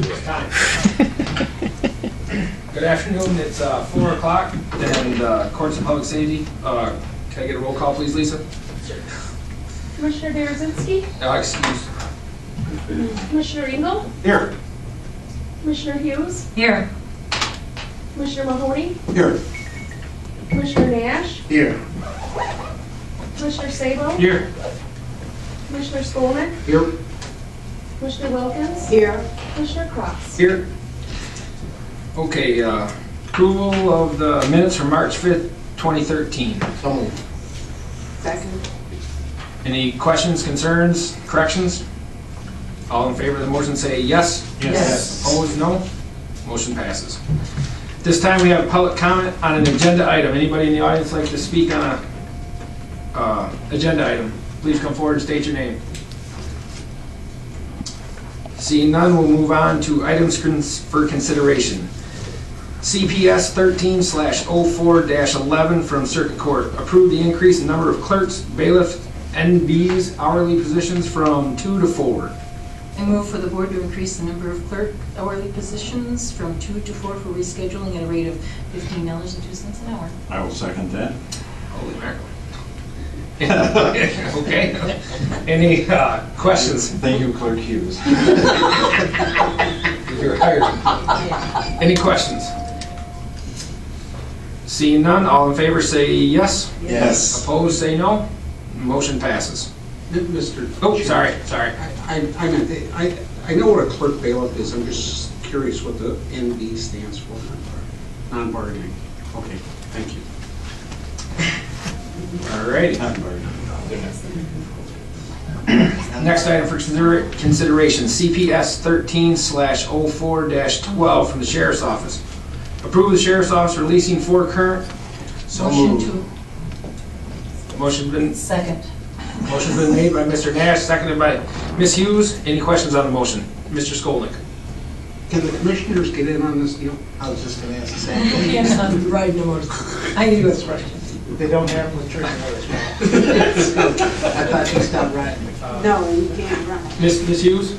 this time. Good afternoon, it's 4 o'clock, and Courts of Public Safety. Can I get a roll call, please, Lisa? Commissioner Darazinski? Excuse. Commissioner Engel? Here. Commissioner Hughes? Here. Commissioner Mahoney? Here. Commissioner Nash? Here. Commissioner Sabo? Here. Commissioner Skolnick? Here. Commissioner Wilkins? Here. Commissioner Cross? Here. Okay, approval of the minutes from March 5th, 2013. So moved. Second. Any questions, concerns, corrections? All in favor of the motion say yes. Yes. Opposed, no. Motion passes. This time we have public comment on an agenda item. Anybody in the audience like to speak on a agenda item? Please come forward and state your name. Seeing none, we'll move on to items for consideration. CPS 13/04-11 from Circuit Court. Approve the increase in number of clerks, bailiffs, NBs hourly positions from 2 to 4. I move for the board to increase the number of clerk hourly positions from 2 to 4 for rescheduling at a rate of $15.02 an hour. I will second that. Holy mackerel. Okay. Any questions? Thank you, Clerk Hughes. You're hired. Any questions? Seeing none, all in favor say yes. Yes. Opposed say no. Motion passes. Mr. Oh, Chair, sorry. I know what a clerk bailiff is. I'm just curious what the NB stands for. Non-bargaining. Okay, thank you. All righty. Non-bargaining. Next item for consideration, CPS 13/04-12 from the Sheriff's Office. Approve the Sheriff's Office releasing 4 current. Motion been Second. Motion's been made by Mr. Nash, seconded by Ms. Hughes. Any questions on the motion? Mr. Skolnick. Can the commissioners get in on this deal? I was just going to ask the same thing. Yes, I'm riding the motorcycle. I knew this question. They don't have them with church notice. I thought you stopped riding. No, you can't run. Ms. Hughes?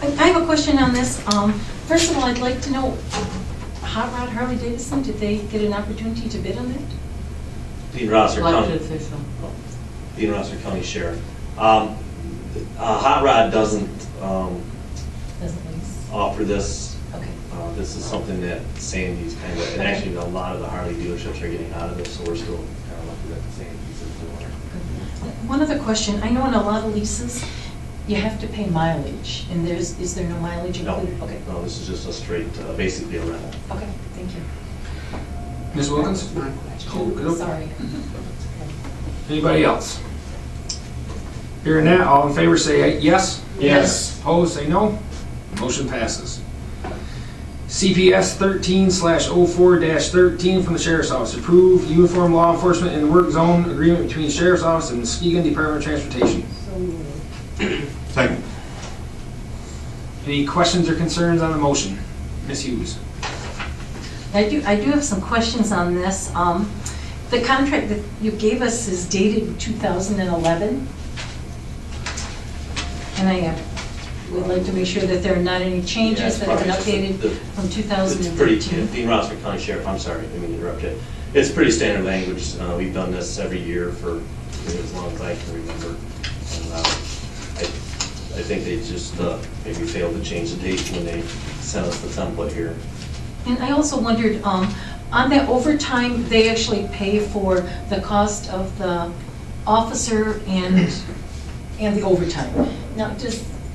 I have a question on this. First of all, I'd like to know, Hot Rod Harley Davidson, did they get an opportunity to bid on that? Dean Rosser County. Elected official. Dean Rosser County Sheriff. Hot Rod doesn't Doesn't lease. offer this. Okay. This is something that Sandy's kind of, and actually a lot of the Harley dealerships are getting out of this, so we're still kind of lucky that Sandy's is doing it. One other question. I know in a lot of leases, you have to pay mileage, and is there no mileage No, included? Okay. no, this is just a straight, basically a rental. Okay, thank you. Ms. Wilkins? My question. Okey-doke. Sorry. Anybody else? Hearing that, all in favor say yes. Yes. Opposed say no. Motion passes. CPS 13/04-13 from the Sheriff's Office. Approve uniform law enforcement in the work zone agreement between the Sheriff's Office and the Muskegon Department of Transportation. Second. Any questions or concerns on the motion? Ms. Hughes. I do have some questions on this. The contract that you gave us is dated 2011. And I would like to make sure that there are not any changes that have been updated from 2013. It's pretty, Dean Rosser County Sheriff, I'm sorry, I didn't mean to interrupt you. It's pretty standard language. We've done this every year for as long as I can remember. And, I think they just maybe failed to change the date when they sent us the template here. And I also wondered, on that overtime, they actually pay for the cost of the officer and the overtime. Now,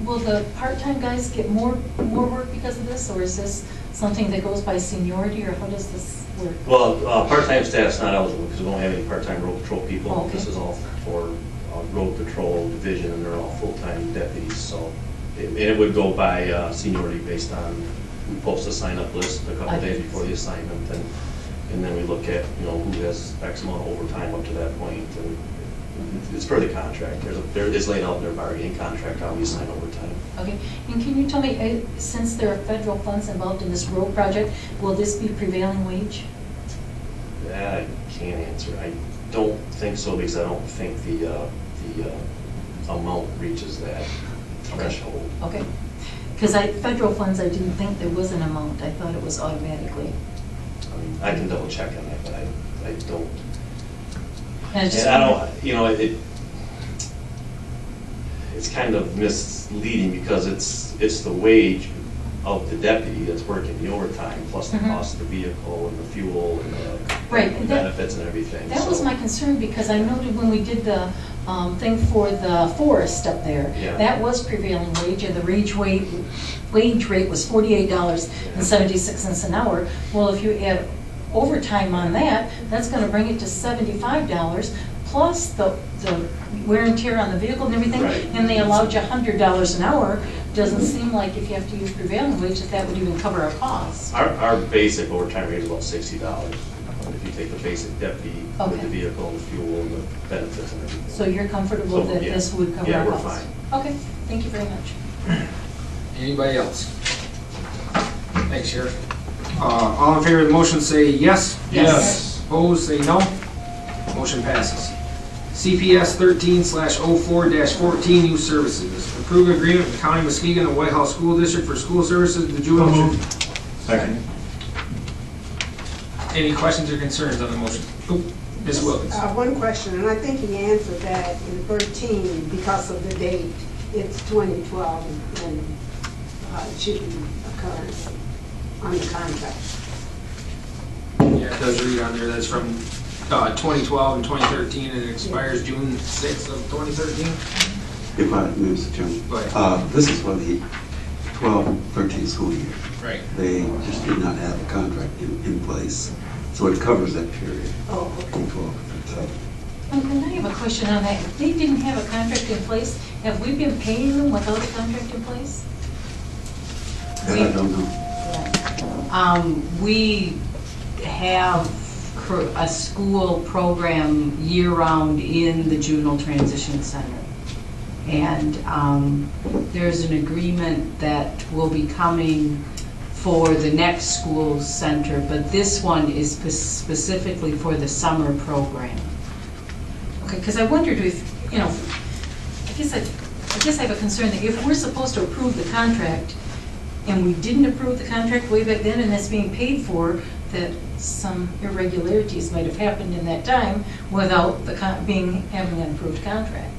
will the part-time guys get more work because of this, or is this something that goes by seniority, or how does this work? Well, part-time staff's not eligible because we don't have any part-time road patrol people. Okay. This is all for road patrol division, and they're all full-time deputies. So it would go by seniority based on, we post a sign-up list a couple days before the assignment, and then we look at, who has X amount of overtime up to that point. And it's per the contract. It's laid out in their bargaining contract how we assign overtime. Okay, and can you tell me, since there are federal funds involved in this road project, will this be prevailing wage? That I can't answer. I don't think so because I don't think the amount reaches that threshold. Okay. Because federal funds, I didn't think there was an amount. I thought it was automatically. I mean, I can double check on that, but I don't. And I just And I wondered- don't, it's kind of misleading because it's the wage of the deputy that's working the overtime, plus the Mhm. cost of the vehicle and the fuel and Right, the and that- benefits and everything. That was so- my concern, because I noted when we did the thing for the forest up there, Yeah. that was prevailing wage, and the wage rate was $48.76 an hour. Well, if you add overtime on that, that's gonna bring it to $75, plus the wear and tear on the vehicle and everything, Right. and they allowed you $100 an hour. Doesn't seem like if you have to use prevailing wage, that would even cover our costs. Our basic overtime rate is about $60. If you take the basic deputy with Okay. the vehicle and the fuel and the benefits and everything. So you're comfortable So, that yeah. this would cover Yeah, our we're costs? Okay, thank you very much. Anybody else? Thanks, Sheriff. All in favor of the motion say yes. Yes. Opposed, say no. Motion passes. CPS 13/04-14, Youth Services. Approve agreement with County Muskegon and White House School District for school services to juvenile. Second. Any questions or concerns on the motion? Oop, Ms. Wilkins. One question, and I think he answered that in 13 because of the date. It's 2012 and it should be occurring on the contract. Yeah, it does read on there, that's from 2012 and 2013, and it expires June 6th of 2013. If I may, Mr. Chairman. Go ahead. This is for the 12-13 school year. Right. They just did not have a contract in place, so it covers that period, Oh, okay. from 12 to 13. And I have a question on that. If they didn't have a contract in place, have we been paying them without a contract in place? That I don't know. We have a school program year-round in the Juvenile Transition Center. And there's an agreement that will be coming for the next school center, but this one is specifically for the summer program. Okay, because I wondered if, I guess I have a concern that if we're supposed to approve the contract, and we didn't approve the contract way back then, and that's being paid for, that some irregularities might have happened in that time without the having an approved contract.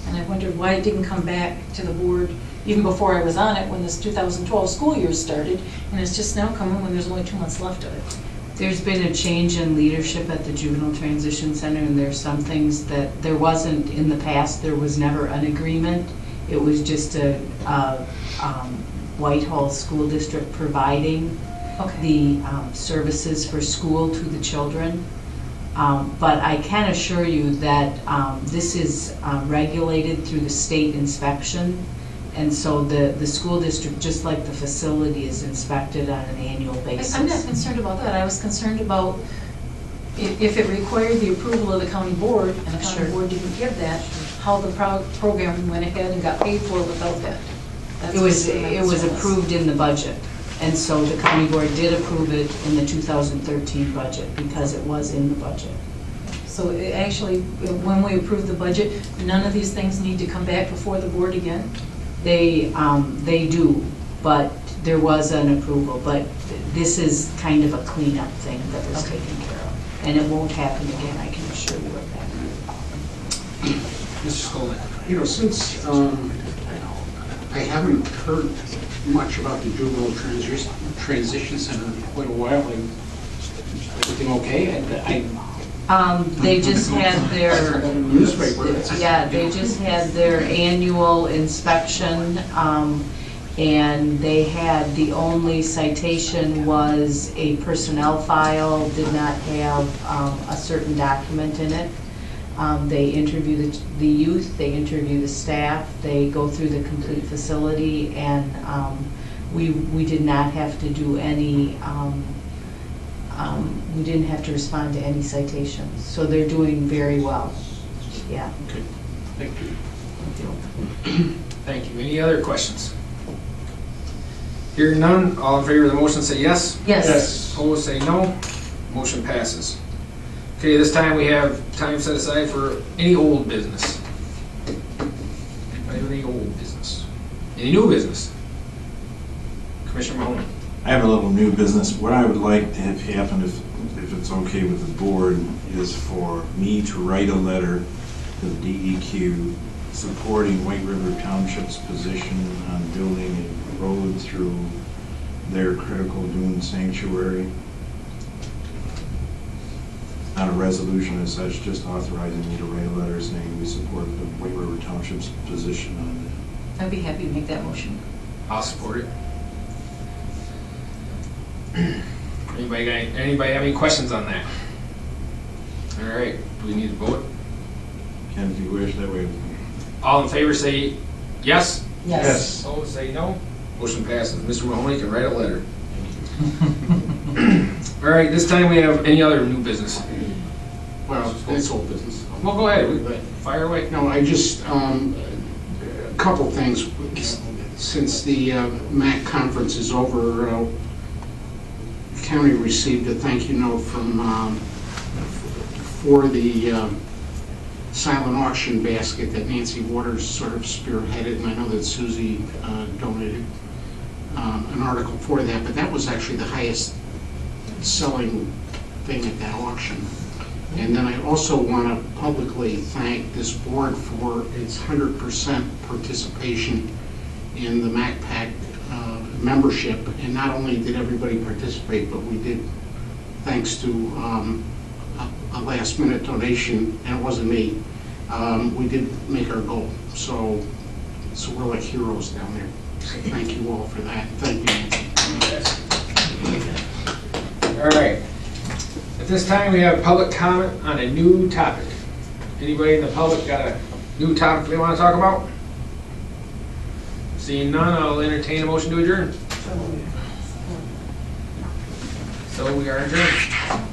And I wondered why it didn't come back to the board even before I was on it, when this 2012 school year started, and it's just now coming when there's only 2 months left of it. There's been a change in leadership at the Juvenile Transition Center, and there's some things that there wasn't in the past. There was never an agreement. It was just a Whitehall School District providing the services for school to the children. But I can assure you that this is regulated through the state inspection. And so the school district, just like the facility, is inspected on an annual basis. I'm not concerned about that. I was concerned about if it required the approval of the county board, and the county Sure. board didn't give that, how the program went ahead and got paid for without that. That's It was what my concern was. approved in the budget. And so the county board did approve it in the 2013 budget because it was in the budget. So actually, when we approve the budget, none of these things need to come back before the board again? They do, but there was an approval. But this is kind of a cleanup thing that was Okay. taken care of. And it won't happen again, I can assure you of that. Mr. Skolnick. Since I haven't heard much about the Juvenile Transition Center in quite a while, everything okay? They just had their, Newspaper. they just had their annual inspection, and they had, the only citation was a personnel file, did not have a certain document in it. They interview the youth, they interview the staff, they go through the complete facility, and we did not have to do any, we didn't have to respond to any citations. So they're doing very well. Yeah. Okay, thank you. Thank you. Any other questions? Hearing none, all in favor of the motion say yes. Yes. Opposed, say no. Motion passes. Okay, this time we have time set aside for any old business. Anybody have any old business? Any new business? Commissioner Mahoney. I have a little new business. What I would like to have happen, if it's okay with the board, is for me to write a letter to the DEQ supporting White River Township's position on building a road through their critical dune sanctuary. Not a resolution as such, just authorizing me to write a letter saying we support the White River Township's position on that. I'd be happy to make that motion. I'll support it. Anybody have any questions on that? All right, do we need to vote? Ken, if you wish, that way. All in favor say yes. Yes. Opposed say no. Motion passes. Mr. Mahoney can write a letter. All right, this time we have any other new business? Well, it's old business. Well, go ahead, fire away. No, I just, a couple things. Since the MAC conference is over, county received a thank you note from, for the silent auction basket that Nancy Waters sort of spearheaded, and I know that Susie donated an article for that, but that was actually the highest selling thing at that auction. And then I also want to publicly thank this board for its 100% participation in the MACPAC membership. And not only did everybody participate, but we did, thanks to a last minute donation, and it wasn't me, we did make our goal. So we're like heroes down there. So thank you all for that. Thank you, Nancy. All right. At this time, we have public comment on a new topic. Anybody in the public got a new topic they want to talk about? Seeing none, I'll entertain a motion to adjourn. So we are adjourned.